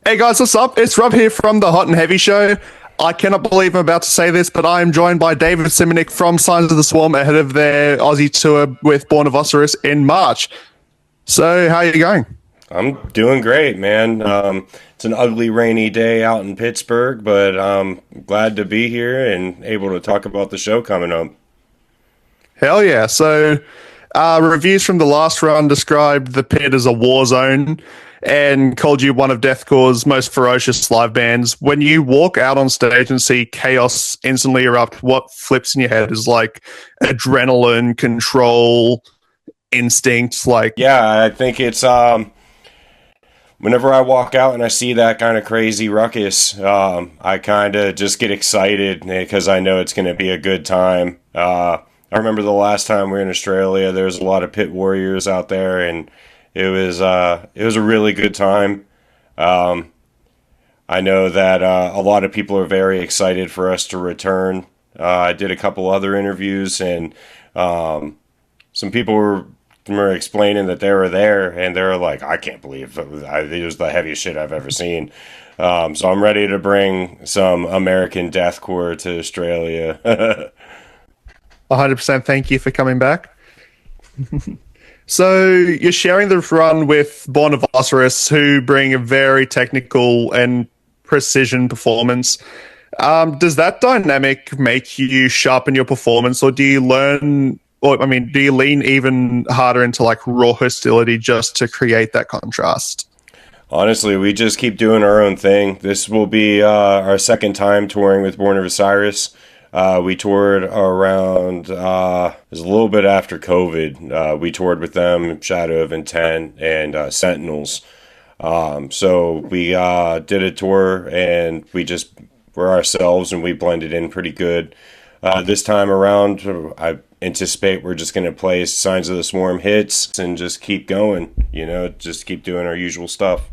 Hey guys, what's up? It's Rob here from the Hot and Heavy Show. I cannot believe I'm about to say this, but I am joined by David Simonich from Signs of the Swarm ahead of their Aussie tour with Born of Osiris in March. So, how are you going? I'm doing great, man. It's an ugly, rainy day out in Pittsburgh, but I'm glad to be here and able to talk about the show coming up. Hell yeah. So, reviews from the last run described the pit as a war zone and called you one of Deathcore's most ferocious live bands. When you walk out on stage and see chaos instantly erupt, what flips in your head is like adrenaline, control, instinct, like, Yeah, I think it's whenever I walk out and I see that kind of crazy ruckus, I kind of just get excited because I know it's going to be a good time. I remember the last time we were in Australia, there was a lot of pit warriors out there, and it was a really good time. Um, I know that a lot of people are very excited for us to return. I did a couple other interviews, and um, some people were explaining that they were there, and they were like, "I can't believe it was the heaviest shit I've ever seen." So I'm ready to bring some American deathcore to Australia. 100% thank you for coming back. So you're sharing the run with Born of Osiris, who bring a very technical and precision performance. Does that dynamic make you sharpen your performance, or do you learn, or I mean, do you lean even harder into like raw hostility just to create that contrast? Honestly, we just keep doing our own thing. This will be our second time touring with Born of Osiris. We toured around, it was a little bit after COVID. We toured with them, Shadow of Intent, and Sentinels. So we did a tour and we just were ourselves and we blended in pretty good. This time around, I anticipate we're just going to play Signs of the Swarm hits and just keep going, just keep doing our usual stuff.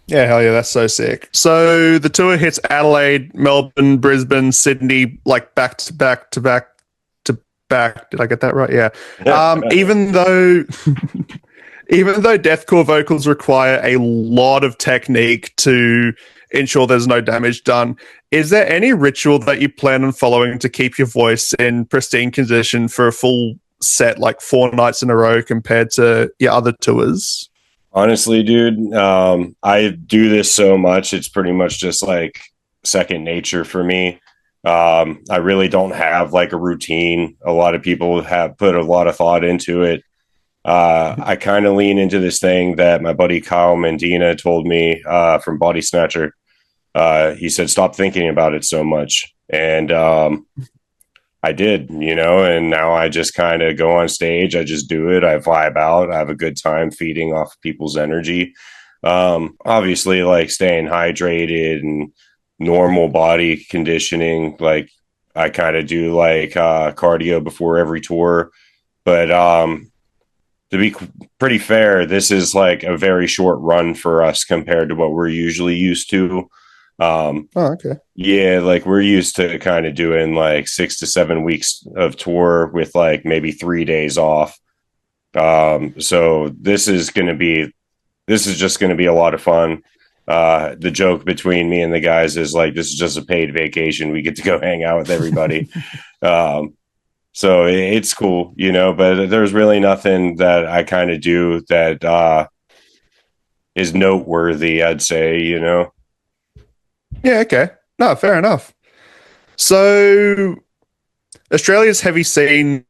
Yeah, hell yeah, that's so sick. So the tour hits Adelaide, Melbourne, Brisbane, Sydney, like back to back to back to back. Did I get that right? Yeah. Even though even though deathcore vocals require a lot of technique to ensure there's no damage done, is there any ritual that you plan on following to keep your voice in pristine condition for a full set, like 4 nights in a row, compared to your other tours? Honestly, dude, I do this so much. It's pretty much just like second nature for me. I really don't have like a routine. A lot of people have put a lot of thought into it. I kind of lean into this thing that my buddy Kyle Mendina told me from Body Snatcher. He said, stop thinking about it so much. And I did, and now I just kind of go on stage. I just do it. I vibe out. I have a good time feeding off people's energy. Obviously, like staying hydrated and normal body conditioning. Like I kind of do like cardio before every tour. But to be pretty fair, this is like a very short run for us compared to what we're usually used to. Oh, okay. Yeah, like we're used to kind of doing like 6 to 7 weeks of tour with like maybe 3 days off. So this is just gonna be a lot of fun. The joke between me and the guys is like this is just a paid vacation. We get to go hang out with everybody. So it's cool, but there's really nothing that I kind of do that is noteworthy, I'd say. Yeah, okay. No, fair enough. So Australia's heavy scene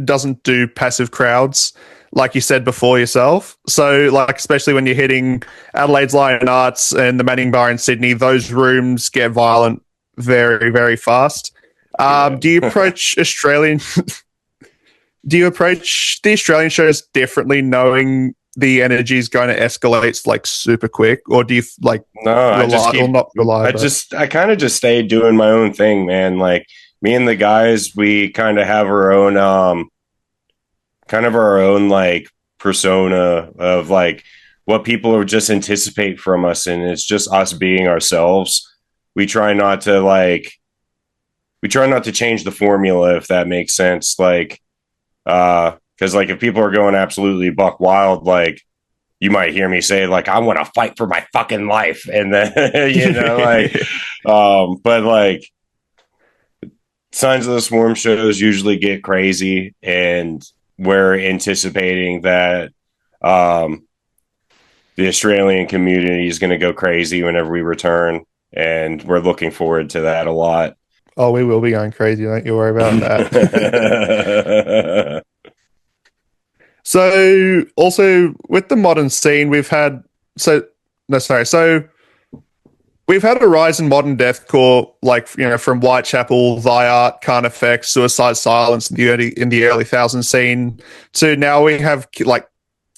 doesn't do passive crowds, like you said before yourself. So, like, especially when you're hitting Adelaide's Lion Arts and the Manning Bar in Sydney, those rooms get violent very, very fast. Yeah. Do you approach Australian? Do you approach the Australian shows differently, knowing the energy is going to escalate like super quick, or do you like No, I just rely or keep. not rely? I kind of just stay doing my own thing, man. Like me and the guys, we kind of have our own, like persona of like what people would just anticipate from us, and it's just us being ourselves. We try not to like, we try not to change the formula, if that makes sense. Like, because like if people are going absolutely buck wild, like you might hear me say like, I want to fight for my fucking life. And then, but like Signs of the Swarm shows usually get crazy, and we're anticipating that, the Australian community is going to go crazy whenever we return. And we're looking forward to that a lot. Oh, we will be going crazy. Don't you worry about that. So, also with the modern scene, we've had so no, sorry. So we've had a rise in modern deathcore, like from Whitechapel, Thy Art, Carnifex, Suicide Silence in the early thousand scene to now we have like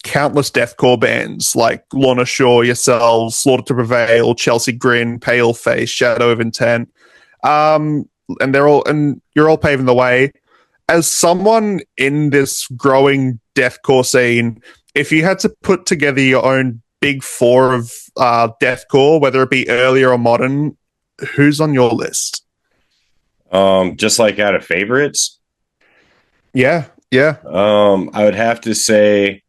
countless deathcore bands like Lorna Shore, yourselves, Slaughter to Prevail, Chelsea Grin, Paleface, Shadow of Intent, and you're all paving the way. As someone in this growing deathcore scene, if you had to put together your own big four of deathcore, whether it be earlier or modern, who's on your list? Just like out of favorites, Yeah. I would have to say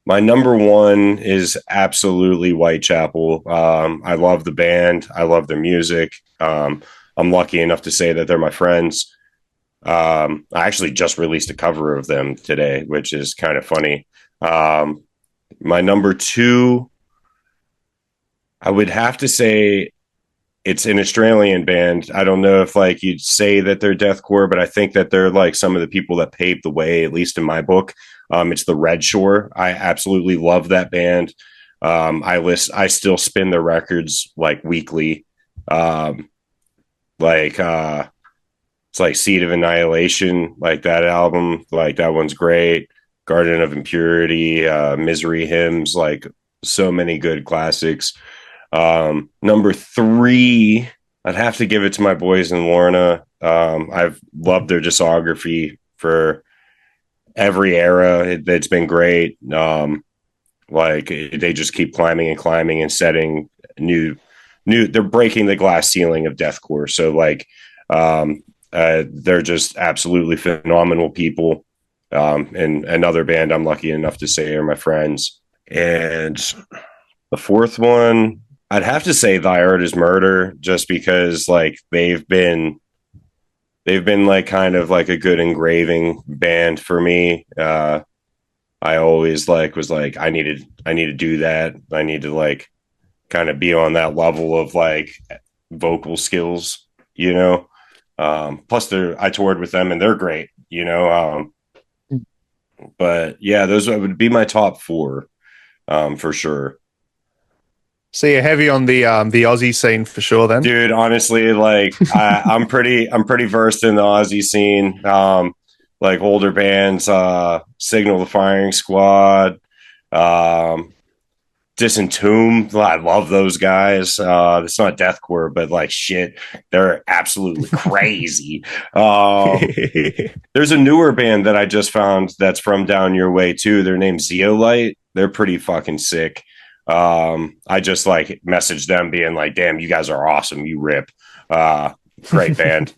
my number one is absolutely Whitechapel. I love the band. I love their music. I'm lucky enough to say that they're my friends. I actually just released a cover of them today, which is kind of funny. My number two, I would have to say it's an Australian band. I don't know if like you'd say that they're deathcore, but I think that they're like some of the people that paved the way, at least in my book. It's the Red Shore. I absolutely love that band. I still spin their records like weekly. Like it's like Seed of Annihilation, like that album, like that one's great. Garden of Impurity, Misery Hymns, like so many good classics. Number three, I'd have to give it to my boys in Lorna. I've loved their discography for every era. It's been great. Like they just keep climbing and climbing and setting new. They're breaking the glass ceiling of deathcore. So like, they're just absolutely phenomenal people. And another band I'm lucky enough to say are my friends. And the fourth one, I'd have to say Thy Art Is Murder, just because like they've been like kind of like a good engraving band for me. I always like was like I need to do that. I need to like kind of be on that level of like vocal skills, you know. Plus I toured with them and they're great, you know. But yeah, those would be my top four, for sure. So you're heavy on the Aussie scene for sure then. Dude, honestly, like I'm pretty versed in the Aussie scene. Like older bands, Signal the Firing Squad, Disentomb. I love those guys. It's not deathcore, but like shit, they're absolutely crazy. There's a newer band that I just found that's from down your way too. Their name's Zeolite. They're pretty fucking sick. I just like messaged them being like, damn, you guys are awesome. You rip. Great band.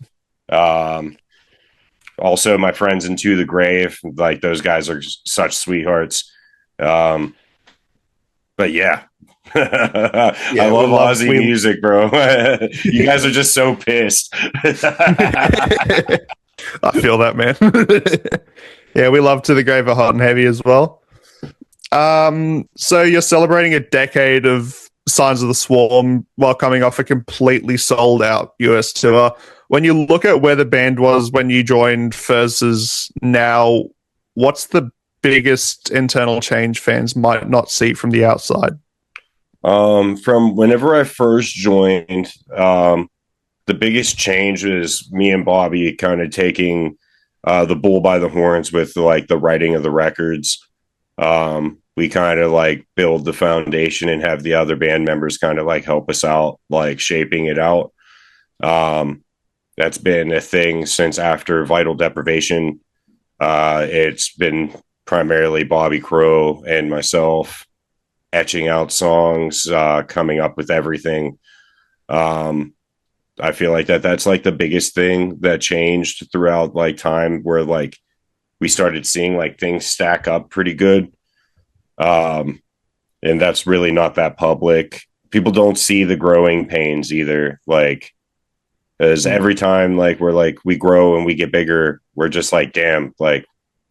Also my friends Into the Grave, like those guys are such sweethearts. But yeah, I love Aussie music, bro. You guys are just so pissed. I feel that, man. Yeah, we love To the Grave are hot and heavy as well. So you're celebrating a decade of Signs of the Swarm while coming off a completely sold out US tour. When you look at where the band was when you joined versus now, what's the biggest internal change fans might not see from the outside? From whenever I first joined, the biggest change is me and Bobby kind of taking the bull by the horns with like the writing of the records. We kind of like build the foundation and have the other band members kind of like help us out, like shaping it out. That's been a thing since after Vital Deprivation. It's been primarily Bobby Crow and myself etching out songs, coming up with everything. I feel like that's like the biggest thing that changed throughout like time, where like we started seeing like things stack up pretty good. And and that's really not that public. People don't see the growing pains either. Like, as every time like we're like we grow and we get bigger, we're just like, damn, like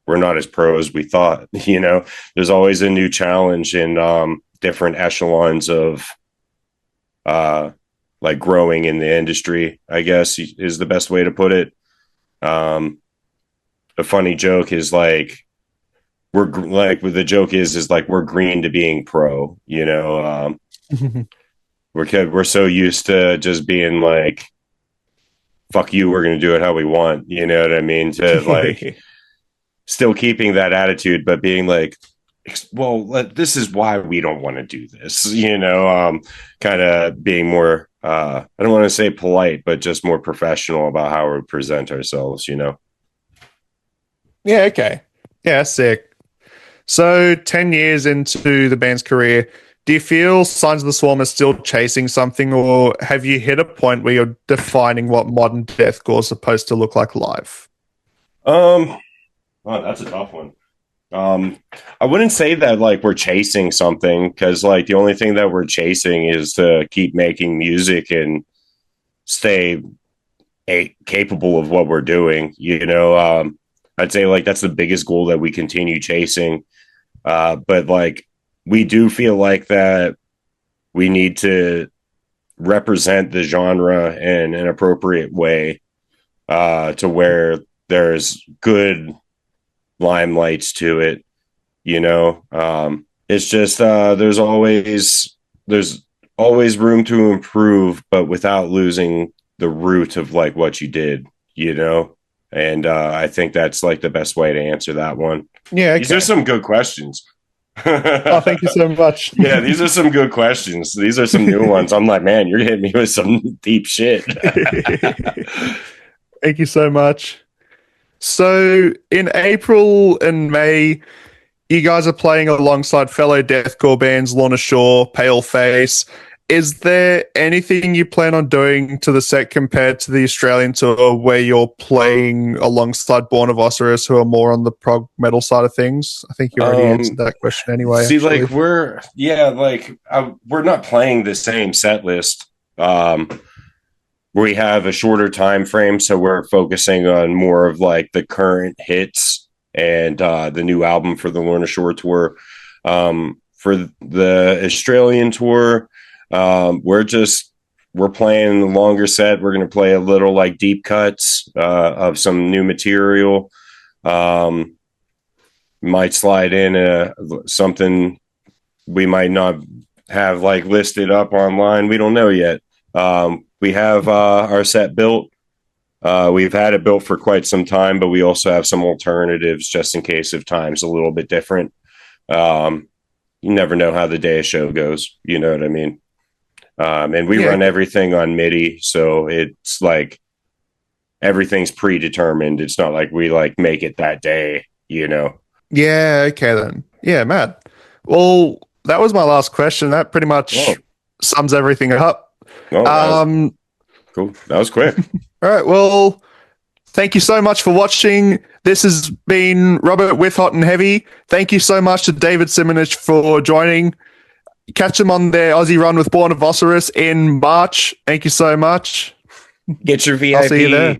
we're not as pro as we thought. You know, there's always a new challenge in different echelons of like growing in the industry, I guess is the best way to put it. A funny joke is like we're like the joke is like we're green to being pro, you know. We're so used to just being like, fuck you, we're going to do it how we want, you know what I mean, to like still keeping that attitude but being like, well, this is why we don't want to do this, you know. Kind of being more I don't want to say polite, but just more professional about how we present ourselves, you know. Yeah, okay. Yeah, sick. So 10 years into the band's career, do you feel Signs of the Swarm is still chasing something, or have you hit a point where you're defining what modern deathcore is supposed to look like live? Oh, that's a tough one. I wouldn't say that like we're chasing something, because like the only thing that we're chasing is to keep making music and stay capable of what we're doing, you know. I'd say like that's the biggest goal that we continue chasing. But like we do feel like that we need to represent the genre in an appropriate way, to where there's good limelights to it, you know. It's just there's always room to improve, but without losing the root of like what you did, you know. And I think that's like the best way to answer that one. Yeah, okay. These are some good questions. Oh, thank you so much. Yeah, these are some good questions. These are some new ones. I'm like, man, you're hitting me with some deep shit. Thank you so much. So in April and May, you guys are playing alongside fellow deathcore bands Lorna Shore, Paleface. Is there anything you plan on doing to the set compared to the Australian tour where you're playing alongside Born of Osiris, who are more on the prog metal side of things? I think you already answered that question anyway. See, actually. like we're not playing the same set list. We have a shorter time frame, so we're focusing on more of like the current hits and the new album for the Lorna Shore tour. For the Australian tour, we're playing a longer set. We're going to play a little like deep cuts of some new material. Might slide in something we might not have like listed up online. We don't know yet. We have our set built. We've had it built for quite some time, but we also have some alternatives just in case if time's a little bit different. You never know how the day of show goes. You know what I mean? And we run everything on MIDI, so it's like everything's predetermined. It's not like we like make it that day, you know? Yeah, okay then. Yeah, mad. Well, that was my last question. That pretty much sums everything up. Cool. That was quick. All right, well, thank you so much for watching. This has been Robert with Hot and Heavy. Thank you so much to David Simonich for joining. Catch them on their Aussie run with Born of Osiris in March. Thank you so much. Get your VIP. I'll see you there.